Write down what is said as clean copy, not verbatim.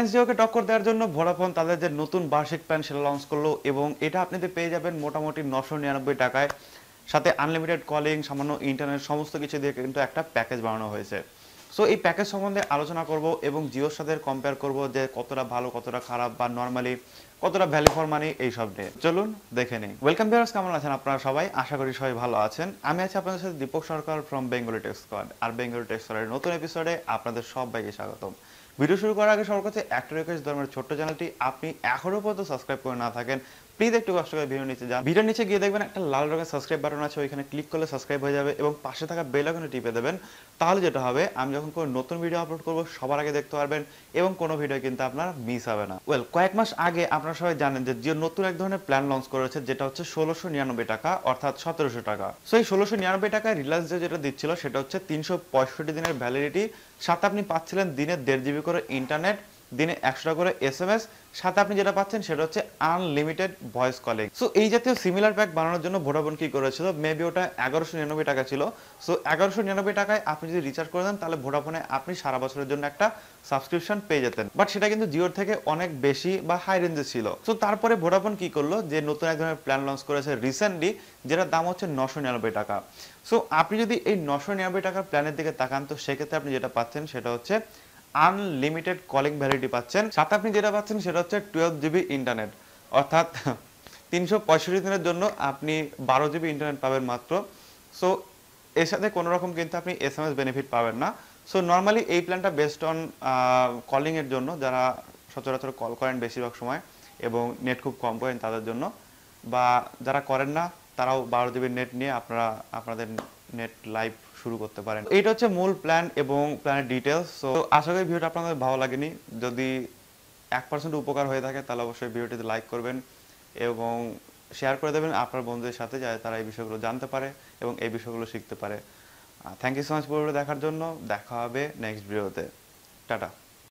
রিলায়েন্স জিওকে টক্কর দেওয়ার জন্য ভোডাফোন তাদের যে নতুন বার্ষিক প্ল্যান সেটা লঞ্চ করলো এবং এটা আপনাদের পেয়ে যাবেন মোটামুটি 999 টাকায়, সাথে আনলিমিটেড কলিং, সামান্য ইন্টারনেট, সমস্ত কিছু দিয়ে কিন্তু একটা প্যাকেজ বানানো হয়েছে। সো এই প্যাকেজ সম্বন্ধে আলোচনা করব এবং জিওর সাথে কম্পেয়ার করব যে কতটা ভালো, কতটা খারাপ, বা নর্মালি কতটা ভ্যালু ফর মানি এইসব নিয়ে চলুন দেখে নিই। ওয়েলকাম ভিউয়ার্স, কেমন আছেন আপনারা সবাই? আশা করি সবাই ভালো আছেন। আমি আছি আপনাদের সাথে Deepak Sarkar from Bengali tech squad, আর বেঙ্গলি টেক স্কোয়াডের নতুন এপিসোডে আপনাদের সবাইকে স্বাগতম। ভিডিও শুরু করার আগে সবার কাছে একটা রিকোয়েস্ট, ধর্মের ছোট্ট চ্যানেলটি আপনি এখনো পর্যন্ত সাবস্ক্রাইব করে না থাকেন, প্লিজ একটু কষ্ট করে ভিডিও নিচে যান, ভিডিওর নিচে গিয়ে দেখবেন একটা লাল রঙের সাবস্ক্রাইব বাটন আছে, ওইখানে ক্লিক করলে সাবস্ক্রাইব হয়ে যাবে এবং পাশে থাকা বেল আইকনে টিপে দেবেন। তাহলে যেটা হবে, আমি যখন কোনো নতুন ভিডিও আপলোড করব সবার আগে দেখতে পারবেন এবং কোনো ভিডিও কিন্তু আপনার মিস হবে না। ওয়েল, কয়েক মাস আগে আপনারা সবাই জানেন যে জিও নতুন এক ধরনের প্ল্যান লঞ্চ করেছে, যেটা হচ্ছে 1699 টাকা, অর্থাৎ 1700 টাকা। সো এই 1699 টাকায় রিলায়েন্স জিও যেটা দিচ্ছিল সেটা হচ্ছে 365 দিনের ভ্যালিডিটি, সাথে আপনি পাচ্ছিলেন দিনে 1.5 জিবি করে ইন্টারনেট, দিনে 100 টাকা করে SMS, সাথে আপনি যেটা পাচ্ছেন সেটা হচ্ছে আনলিমিটেড ভয়েস কলিং। সো এই জাতীয় সিমিলার প্যাক বানানোর জন্য ভোডাফোন কি করেছিল, মেবি ওটা 1199 টাকা ছিল। সো 1199 টাকায় আপনি যদি রিচার্জ করে দেন তাহলে ভোডাফোনে আপনি সারা বছরের জন্য একটা সাবস্ক্রিপশন পেয়ে যেতেন, বাট সেটা কিন্তু জিওর থেকে অনেক বেশি বা হাই রেঞ্জে ছিল। সো তারপরে ভোডাফোন কি করলো, যে নতুন এক ধরনের প্ল্যান লঞ্চ করেছে রিসেন্টলি, যেটার দাম হচ্ছে 999 টাকা। সো আপনি যদি এই 999 টাকার প্ল্যানের দিকে তাকান, তো সেক্ষেত্রে আপনি যেটা পাচ্ছেন সেটা হচ্ছে আনলিমিটেড কলিং ভ্যালিডিটি পাচ্ছেন, সাথে আপনি যেটা পাচ্ছেন সেটা হচ্ছে 12 জিবি ইন্টারনেট, অর্থাৎ 365 দিনের জন্য আপনি 12 জিবি ইন্টারনেট পাবেন মাত্র। সো এর সাথে কোনো রকম কিন্তু আপনি SMS বেনিফিট পাবেন না। সো নর্মালি এই প্ল্যানটা বেসড অন কলিং এর জন্য, যারা সচরাচর কল করেন বেশিরভাগ সময় এবং নেট খুব কম করেন তাদের জন্য, বা যারা করেন না তারাও 12 জিবি নেট নিয়ে আপনারা আপনাদের নেট লাইভ শুরু করতে পারেন। এইটা হচ্ছে মূল প্ল্যান এবং প্ল্যানের ডিটেলস। সো আশা করি ভিডিওটা আপনাদের ভালো লাগেনি। যদি 1% উপকার হয়ে থাকে তাহলে অবশ্যই ভিডিওটিতে লাইক করবেন এবং শেয়ার করে দেবেন আপনার বন্ধুদের সাথে, যাতে তারা এই বিষয়গুলো জানতে পারে এবং এই বিষয়গুলো শিখতে পারে। থ্যাংক ইউ সো মাচ ভিডিওটা দেখার জন্য। দেখা হবে নেক্সট ভিডিওতে। টাটা।